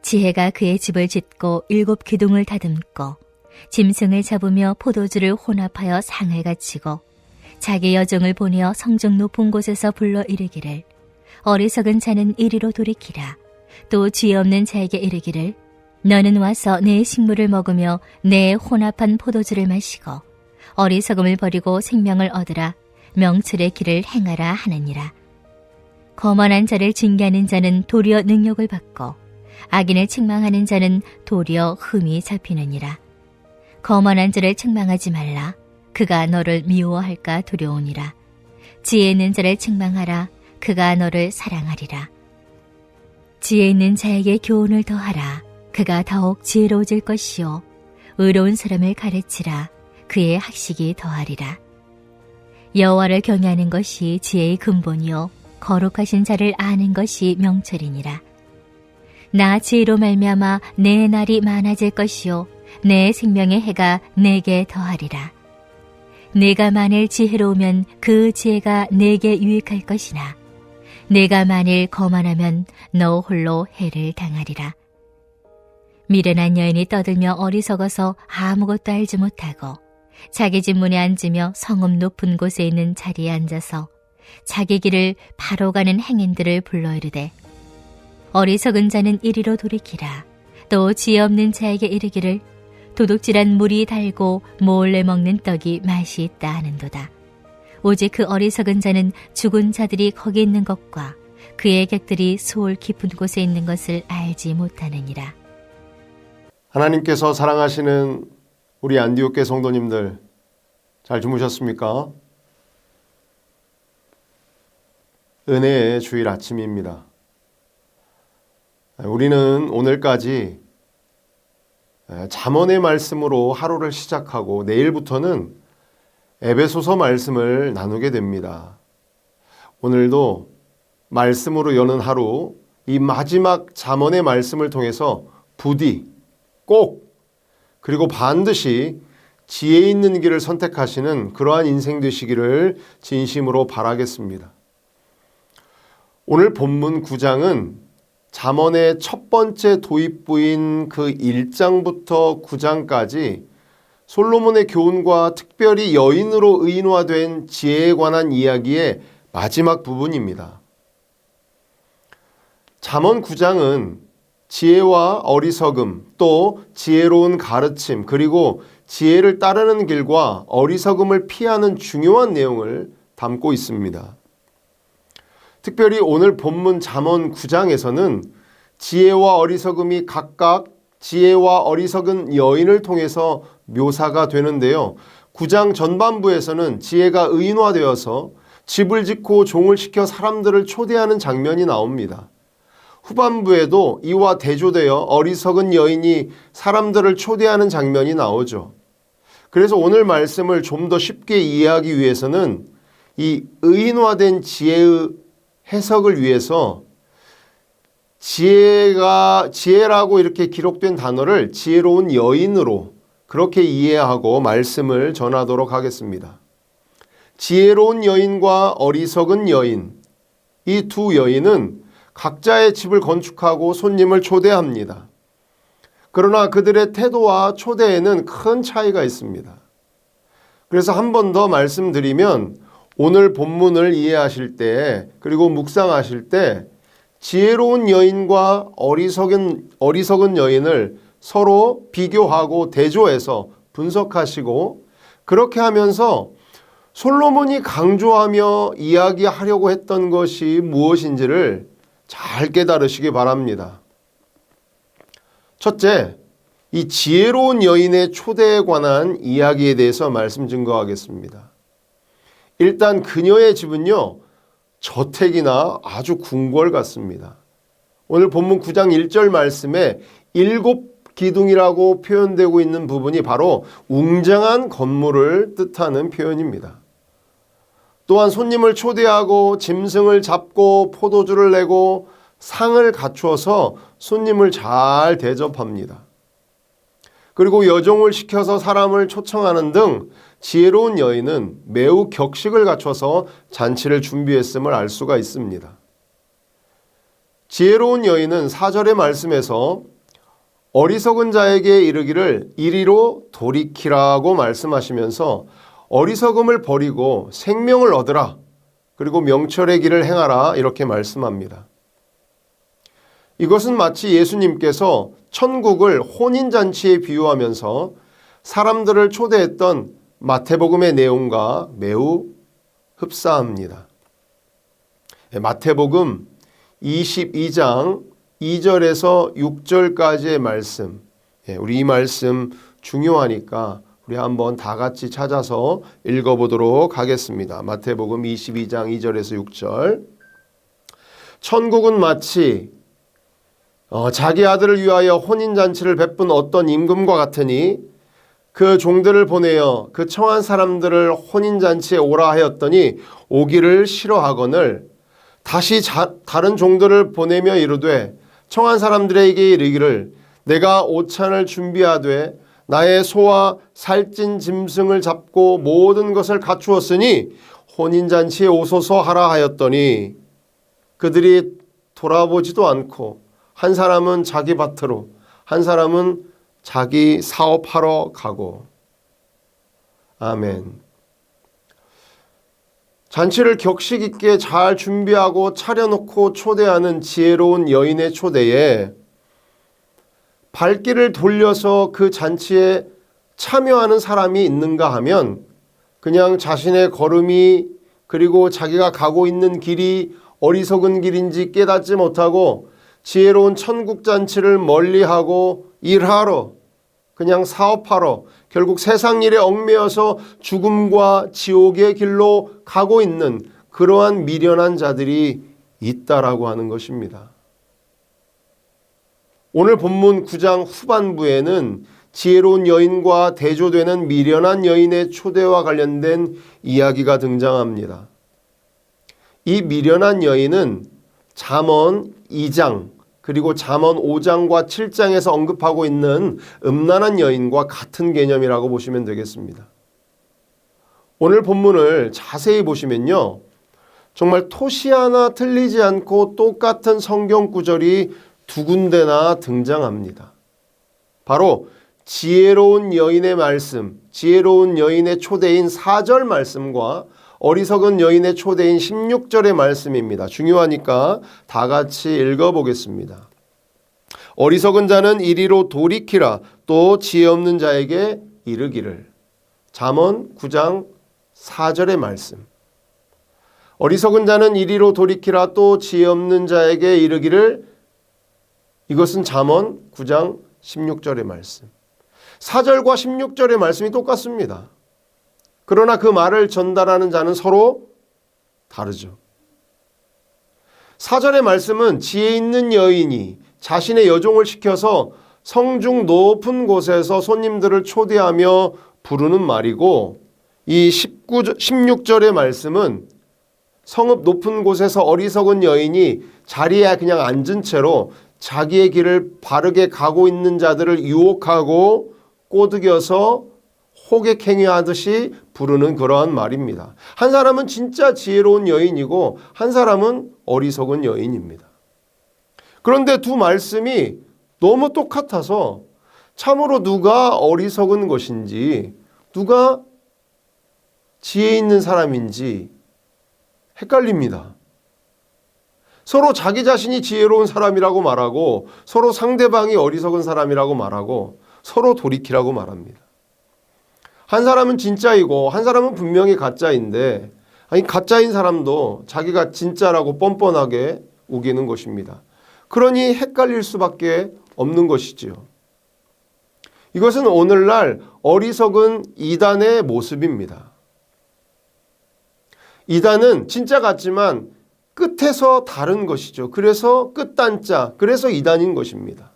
지혜가 그의 집을 짓고 7 기둥을 다듬고 짐승을 잡으며 포도주를 혼합하여 상을 갖추고 자기 여종을 보내어 성중 높은 곳에서 불러 이르기를 어리석은 자는 이리로 돌이키라. 또 지혜 없는 자에게 이르기를 너는 와서 내 식물을 먹으며 내 혼합한 포도주를 마시고 어리석음을 버리고 생명을 얻으라. 명철의 길을 행하라 하느니라. 거만한 자를 징계하는 자는 도리어 능력을 받고 악인을 책망하는 자는 도리어 흠이 잡히느니라. 거만한 자를 책망하지 말라. 그가 너를 미워할까 두려우니라. 지혜 있는 자를 책망하라. 그가 너를 사랑하리라. 지혜 있는 자에게 교훈을 더하라. 그가 더욱 지혜로워질 것이요 의로운 사람을 가르치라. 그의 학식이 더하리라. 여호와를 경외하는 것이 지혜의 근본이요 거룩하신 자를 아는 것이 명철이니라. 나 지혜로 말미암아 내 날이 많아질 것이요 내 생명의 해가 내게 더하리라. 내가 만일 지혜로우면 그 지혜가 내게 유익할 것이나 내가 만일 거만하면 너 홀로 해를 당하리라. 미련한 여인이 떠들며 어리석어서 아무것도 알지 못하고 자기 집 문에 앉으며 성읍 높은 곳에 있는 자리에 앉아서 자기 길을 바로 가는 행인들을 불러 이르되 어리석은 자는 이리로 돌이키라. 또 지혜 없는 자에게 이르기를 도둑질한 물이 달고 몰래 먹는 떡이 맛이 있다 하는도다. 오직 그 어리석은 자는 죽은 자들이 거기 있는 것과 그의 객들이 수월 깊은 곳에 있는 것을 알지 못하느니라. 하나님께서 사랑하시는 우리 안디옥 교회 성도님들 잘 주무셨습니까? 은혜의 주일 아침입니다. 우리는 오늘까지 잠언의 말씀으로 하루를 시작하고 내일부터는 에베소서 말씀을 나누게 됩니다. 오늘도 말씀으로 여는 하루, 이 마지막 잠언의 말씀을 통해서 부디, 꼭, 그리고 반드시 지혜 있는 길을 선택하시는 그러한 인생 되시기를 진심으로 바라겠습니다. 오늘 본문 9장은 잠언의 첫 번째 도입부인 그 1장부터 9장까지 솔로몬의 교훈과 특별히 여인으로 의인화된 지혜에 관한 이야기의 마지막 부분입니다. 잠언 9장은 지혜와 어리석음, 또 지혜로운 가르침, 그리고 지혜를 따르는 길과 어리석음을 피하는 중요한 내용을 담고 있습니다. 특별히 오늘 본문 잠언 9장에서는 지혜와 어리석음이 각각 지혜와 어리석은 여인을 통해서 묘사가 되는데요. 9장 전반부에서는 지혜가 의인화되어서 집을 짓고 종을 시켜 사람들을 초대하는 장면이 나옵니다. 후반부에도 이와 대조되어 어리석은 여인이 사람들을 초대하는 장면이 나오죠. 그래서 오늘 말씀을 좀 더 쉽게 이해하기 위해서는 이 의인화된 지혜의 해석을 위해서 지혜라고 이렇게 기록된 단어를 지혜로운 여인으로 그렇게 이해하고 말씀을 전하도록 하겠습니다. 지혜로운 여인과 어리석은 여인, 이 두 여인은 각자의 집을 건축하고 손님을 초대합니다. 그러나 그들의 태도와 초대에는 큰 차이가 있습니다. 그래서 한 번 더 말씀드리면 오늘 본문을 이해하실 때 그리고 묵상하실 때 지혜로운 여인과 어리석은 여인을 서로 비교하고 대조해서 분석하시고 그렇게 하면서 솔로몬이 강조하며 이야기하려고 했던 것이 무엇인지를 잘 깨달으시기 바랍니다. 첫째, 이 지혜로운 여인의 초대에 관한 이야기에 대해서 말씀 증거하겠습니다. 일단 그녀의 집은요, 저택이나 아주 궁궐 같습니다. 오늘 본문 9장 1절 말씀에 7 기둥이라고 표현되고 있는 부분이 바로 웅장한 건물을 뜻하는 표현입니다. 또한 손님을 초대하고 짐승을 잡고 포도주를 내고 상을 갖추어서 손님을 잘 대접합니다. 그리고 여종을 시켜서 사람을 초청하는 등 지혜로운 여인은 매우 격식을 갖춰서 잔치를 준비했음을 알 수가 있습니다. 지혜로운 여인은 4절의 말씀에서 어리석은 자에게 이르기를 이리로 돌이키라고 말씀하시면서 어리석음을 버리고 생명을 얻으라. 그리고 명철의 길을 행하라. 이렇게 말씀합니다. 이것은 마치 예수님께서 천국을 혼인잔치에 비유하면서 사람들을 초대했던 마태복음의 내용과 매우 흡사합니다. 마태복음 22장 2절에서 6절까지의 말씀, 우리 이 말씀 중요하니까 우리 한번 다 같이 찾아서 읽어보도록 하겠습니다. 마태복음 22장 2절에서 6절. 천국은 마치 자기 아들을 위하여 혼인잔치를 베푼 어떤 임금과 같으니 그 종들을 보내어 그 청한 사람들을 혼인잔치에 오라 하였더니 오기를 싫어하거늘 다시 다른 종들을 보내며 이르되 청한 사람들에게 이르기를 내가 오찬을 준비하되 나의 소와 살찐 짐승을 잡고 모든 것을 갖추었으니 혼인잔치에 오소서 하라 하였더니 그들이 돌아보지도 않고 한 사람은 자기 밭으로 한 사람은 자기 사업하러 가고. 아멘. 잔치를 격식 있게 잘 준비하고 차려놓고 초대하는 지혜로운 여인의 초대에 발길을 돌려서 그 잔치에 참여하는 사람이 있는가 하면 그냥 자신의 걸음이 그리고 자기가 가고 있는 길이 어리석은 길인지 깨닫지 못하고 지혜로운 천국잔치를 멀리하고 일하러 그냥 사업하러 결국 세상 일에 얽매여서 죽음과 지옥의 길로 가고 있는 그러한 미련한 자들이 있다라고 하는 것입니다. 오늘 본문 9장 후반부에는 지혜로운 여인과 대조되는 미련한 여인의 초대와 관련된 이야기가 등장합니다. 이 미련한 여인은 잠언 2장 그리고 잠언 5장과 7장에서 언급하고 있는 음란한 여인과 같은 개념이라고 보시면 되겠습니다. 오늘 본문을 자세히 보시면요, 정말 토시 하나 틀리지 않고 똑같은 성경 구절이 두 군데나 등장합니다. 바로 지혜로운 여인의 말씀, 지혜로운 여인의 초대인 4절 말씀과 어리석은 여인의 초대인 16절의 말씀입니다. 중요하니까 다 같이 읽어보겠습니다. 어리석은 자는 이리로 돌이키라. 또 지혜 없는 자에게 이르기를. 잠언 9장 4절의 말씀. 어리석은 자는 이리로 돌이키라. 또 지혜 없는 자에게 이르기를. 이것은 잠언 9장 16절의 말씀. 4절과 16절의 말씀이 똑같습니다. 그러나 그 말을 전달하는 자는 서로 다르죠. 4절의 말씀은 지혜 있는 여인이 자신의 여종을 시켜서 성중 높은 곳에서 손님들을 초대하며 부르는 말이고, 이 16절의 말씀은 성읍 높은 곳에서 어리석은 여인이 자리에 그냥 앉은 채로 자기의 길을 바르게 가고 있는 자들을 유혹하고 꼬드겨서 호객행위하듯이 부르는 그러한 말입니다. 한 사람은 진짜 지혜로운 여인이고 한 사람은 어리석은 여인입니다. 그런데 두 말씀이 너무 똑같아서 참으로 누가 어리석은 것인지 누가 지혜 있는 사람인지 헷갈립니다. 서로 자기 자신이 지혜로운 사람이라고 말하고 서로 상대방이 어리석은 사람이라고 말하고 서로 돌이키라고 말합니다. 한 사람은 진짜이고 한 사람은 분명히 가짜인데, 아니 가짜인 사람도 자기가 진짜라고 뻔뻔하게 우기는 것입니다. 그러니 헷갈릴 수밖에 없는 것이지요. 이것은 오늘날 어리석은 이단의 모습입니다. 이단은 진짜 같지만 끝에서 다른 것이죠. 그래서 끝단자, 그래서 이단인 것입니다.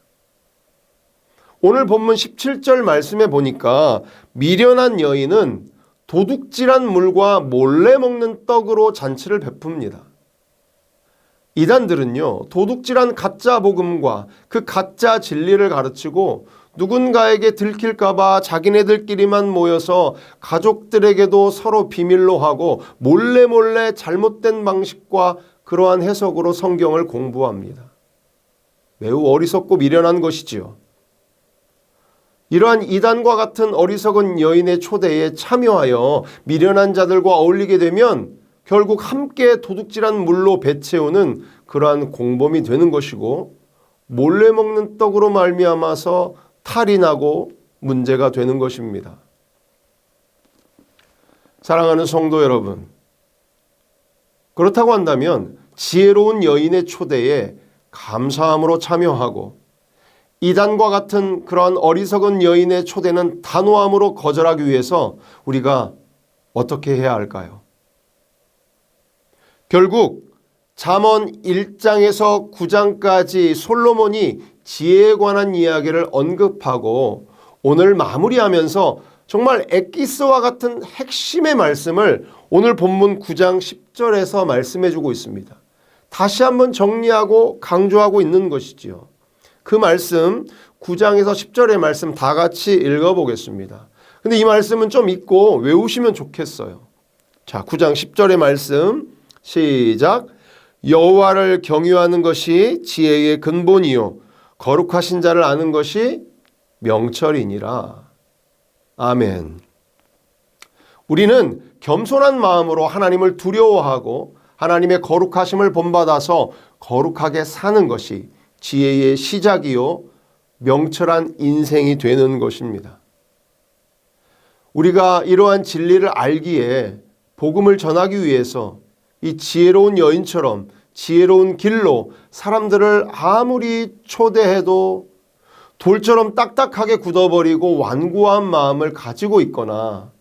오늘 본문 17절 말씀에 보니까 미련한 여인은 도둑질한 물과 몰래 먹는 떡으로 잔치를 베풉니다. 이단들은요, 도둑질한 가짜 복음과 그 가짜 진리를 가르치고 누군가에게 들킬까봐 자기네들끼리만 모여서 가족들에게도 서로 비밀로 하고 몰래 잘못된 방식과 그러한 해석으로 성경을 공부합니다. 매우 어리석고 미련한 것이지요. 이러한 이단과 같은 어리석은 여인의 초대에 참여하여 미련한 자들과 어울리게 되면 결국 함께 도둑질한 물로 배 채우는 그러한 공범이 되는 것이고, 몰래 먹는 떡으로 말미암아서 탈이 나고 문제가 되는 것입니다. 사랑하는 성도 여러분, 그렇다고 한다면 지혜로운 여인의 초대에 감사함으로 참여하고, 이단과 같은 그러한 어리석은 여인의 초대는 단호함으로 거절하기 위해서 우리가 어떻게 해야 할까요? 결국 잠언 1장에서 9장까지 솔로몬이 지혜에 관한 이야기를 언급하고 오늘 마무리하면서 정말 엑기스와 같은 핵심의 말씀을 오늘 본문 9장 10절에서 말씀해 주고 있습니다. 다시 한번 정리하고 강조하고 있는 것이지요. 그 말씀 9장에서 10절의 말씀 다 같이 읽어보겠습니다. 근데 이 말씀은 좀 읽고 외우시면 좋겠어요. 자, 9장 10절의 말씀 시작. 여호와를 경유하는 것이 지혜의 근본이요 거룩하신 자를 아는 것이 명철이니라. 아멘. 우리는 겸손한 마음으로 하나님을 두려워하고 하나님의 거룩하심을 본받아서 거룩하게 사는 것이 지혜의 시작이요 명철한 인생이 되는 것입니다. 우리가 이러한 진리를 알기에 복음을 전하기 위해서 이 지혜로운 여인처럼 지혜로운 길로 사람들을 아무리 초대해도 돌처럼 딱딱하게 굳어버리고 완고한 마음을 가지고 있거나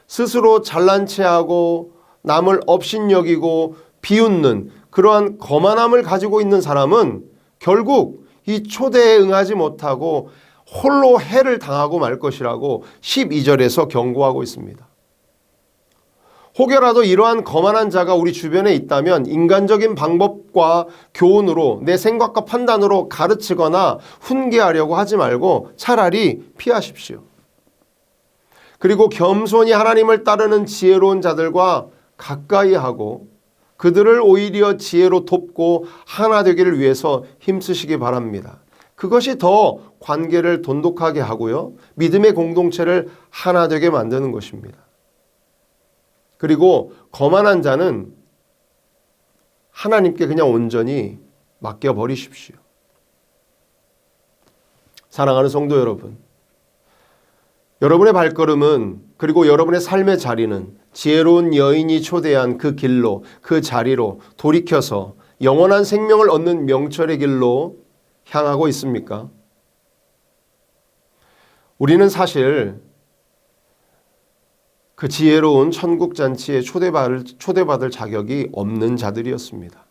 스스로 잘난 체하고 남을 업신여기고 비웃는 그러한 거만함을 가지고 있는 사람은 결국 이 초대에 응하지 못하고 홀로 해를 당하고 말 것이라고 12절에서 경고하고 있습니다. 혹여라도 이러한 거만한 자가 우리 주변에 있다면 인간적인 방법과 교훈으로 내 생각과 판단으로 가르치거나 훈계하려고 하지 말고 차라리 피하십시오. 그리고 겸손히 하나님을 따르는 지혜로운 자들과 가까이 하고 그들을 오히려 지혜로 돕고 하나 되기를 위해서 힘쓰시기 바랍니다. 그것이 더 관계를 돈독하게 하고요. 믿음의 공동체를 하나 되게 만드는 것입니다. 그리고 거만한 자는 하나님께 그냥 온전히 맡겨버리십시오. 사랑하는 성도 여러분, 여러분의 발걸음은 그리고 여러분의 삶의 자리는 지혜로운 여인이 초대한 그 길로 그 자리로 돌이켜서 영원한 생명을 얻는 명철의 길로 향하고 있습니까? 우리는 사실 그 지혜로운 천국잔치에 초대받을 자격이 없는 자들이었습니다.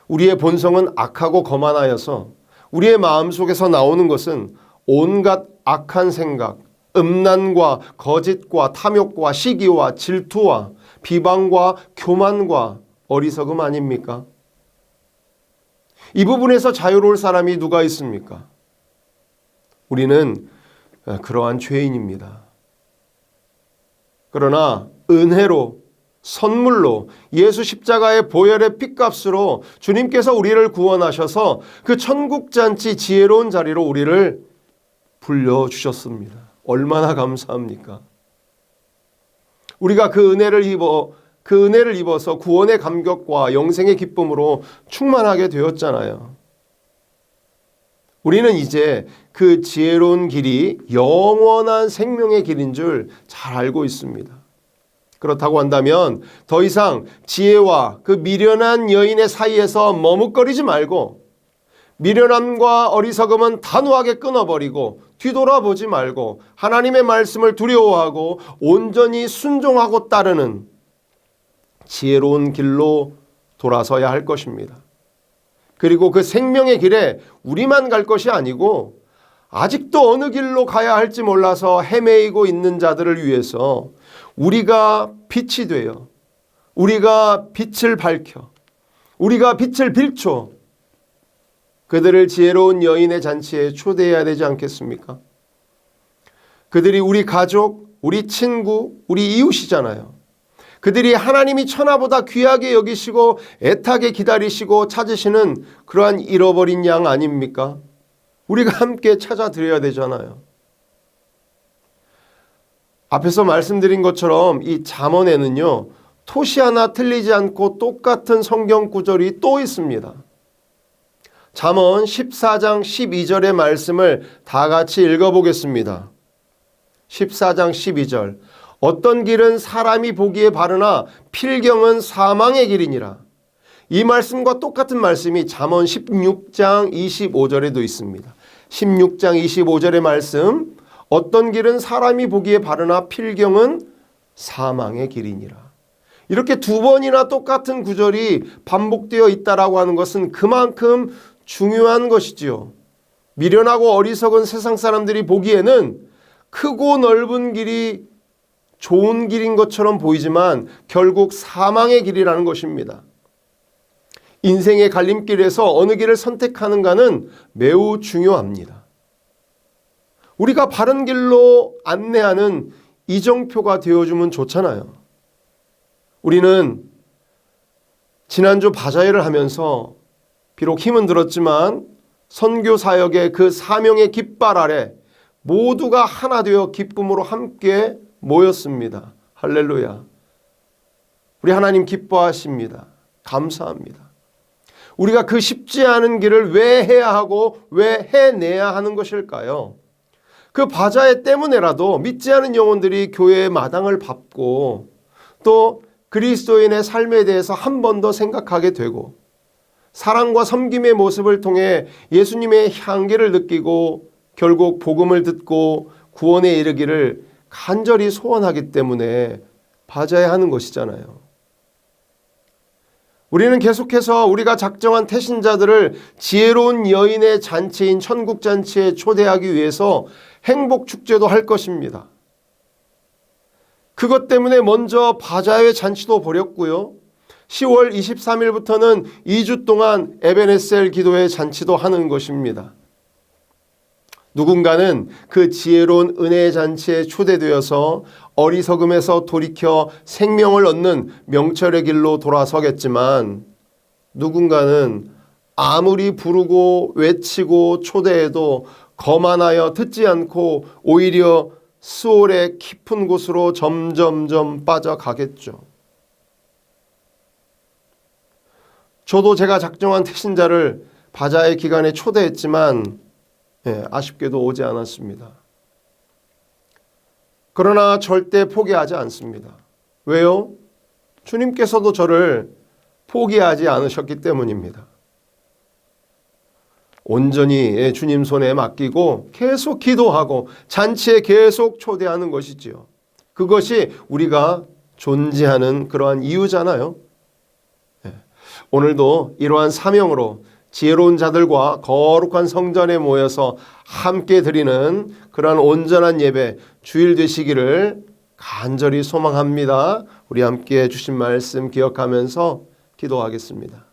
우리의 본성은 악하고 거만하여서 우리의 마음속에서 나오는 것은 온갖 악한 생각, 음란과 거짓과 탐욕과 시기와 질투와 비방과 교만과 어리석음 아닙니까? 이 부분에서 자유로울 사람이 누가 있습니까? 우리는 그러한 죄인입니다. 그러나 은혜로 선물로 예수 십자가의 보혈의 핏값으로 주님께서 우리를 구원하셔서 그 천국잔치 지혜로운 자리로 우리를 불려주셨습니다. 얼마나 감사합니까? 우리가 그 은혜를 입어서 구원의 감격과 영생의 기쁨으로 충만하게 되었잖아요. 우리는 이제 그 지혜로운 길이 영원한 생명의 길인 줄 잘 알고 있습니다. 그렇다고 한다면 더 이상 지혜와 그 미련한 여인의 사이에서 머뭇거리지 말고 미련함과 어리석음은 단호하게 끊어버리고 뒤돌아보지 말고 하나님의 말씀을 두려워하고 온전히 순종하고 따르는 지혜로운 길로 돌아서야 할 것입니다. 그리고 그 생명의 길에 우리만 갈 것이 아니고 아직도 어느 길로 가야 할지 몰라서 헤매이고 있는 자들을 위해서 우리가 빛이 되어 우리가 빛을 밝혀 우리가 빛을 빌쳐 그들을 지혜로운 여인의 잔치에 초대해야 되지 않겠습니까? 그들이 우리 가족, 우리 친구, 우리 이웃이잖아요. 그들이 하나님이 천하보다 귀하게 여기시고 애타게 기다리시고 찾으시는 그러한 잃어버린 양 아닙니까? 우리가 함께 찾아드려야 되잖아요. 앞에서 말씀드린 것처럼 이 잠언에는요, 토시 하나 틀리지 않고 똑같은 성경 구절이 또 있습니다. 잠언 14장 12절의 말씀을 다 같이 읽어보겠습니다. 14장 12절. 어떤 길은 사람이 보기에 바르나 필경은 사망의 길이니라. 이 말씀과 똑같은 말씀이 잠언 16장 25절에도 있습니다. 16장 25절의 말씀. 어떤 길은 사람이 보기에 바르나 필경은 사망의 길이니라. 이렇게 두 번이나 똑같은 구절이 반복되어 있다라고 하는 것은 그만큼 중요한 것이지요. 미련하고 어리석은 세상 사람들이 보기에는 크고 넓은 길이 좋은 길인 것처럼 보이지만 결국 사망의 길이라는 것입니다. 인생의 갈림길에서 어느 길을 선택하는가는 매우 중요합니다. 우리가 바른 길로 안내하는 이정표가 되어주면 좋잖아요. 우리는 지난주 바자회를 하면서 비록 힘은 들었지만 선교 사역의 그 사명의 깃발 아래 모두가 하나 되어 기쁨으로 함께 모였습니다. 할렐루야. 우리 하나님 기뻐하십니다. 감사합니다. 우리가 그 쉽지 않은 길을 왜 해야 하고 왜 해내야 하는 것일까요? 그 바자회 때문에라도 믿지 않은 영혼들이 교회의 마당을 밟고 또 그리스도인의 삶에 대해서 한 번 더 생각하게 되고 사랑과 섬김의 모습을 통해 예수님의 향기를 느끼고 결국 복음을 듣고 구원에 이르기를 간절히 소원하기 때문에 바자회 하는 것이잖아요. 우리는 계속해서 우리가 작정한 태신자들을 지혜로운 여인의 잔치인 천국잔치에 초대하기 위해서 행복축제도 할 것입니다. 그것 때문에 먼저 바자회 잔치도 벌였고요. 10월 23일부터는 2주 동안 에베네셀 기도회 잔치도 하는 것입니다. 누군가는 그 지혜로운 은혜의 잔치에 초대되어서 어리석음에서 돌이켜 생명을 얻는 명철의 길로 돌아서겠지만 누군가는 아무리 부르고 외치고 초대해도 거만하여 듣지 않고 오히려 수월의 깊은 곳으로 점점점 빠져가겠죠. 저도 제가 작정한 태신자를 바자회 기간에 초대했지만 아쉽게도 오지 않았습니다. 그러나 절대 포기하지 않습니다. 왜요? 주님께서도 저를 포기하지 않으셨기 때문입니다. 온전히 주님 손에 맡기고 계속 기도하고 잔치에 계속 초대하는 것이지요. 그것이 우리가 존재하는 그러한 이유잖아요. 오늘도 이러한 사명으로 지혜로운 자들과 거룩한 성전에 모여서 함께 드리는 그러한 온전한 예배 주일 되시기를 간절히 소망합니다. 우리 함께 주신 말씀 기억하면서 기도하겠습니다.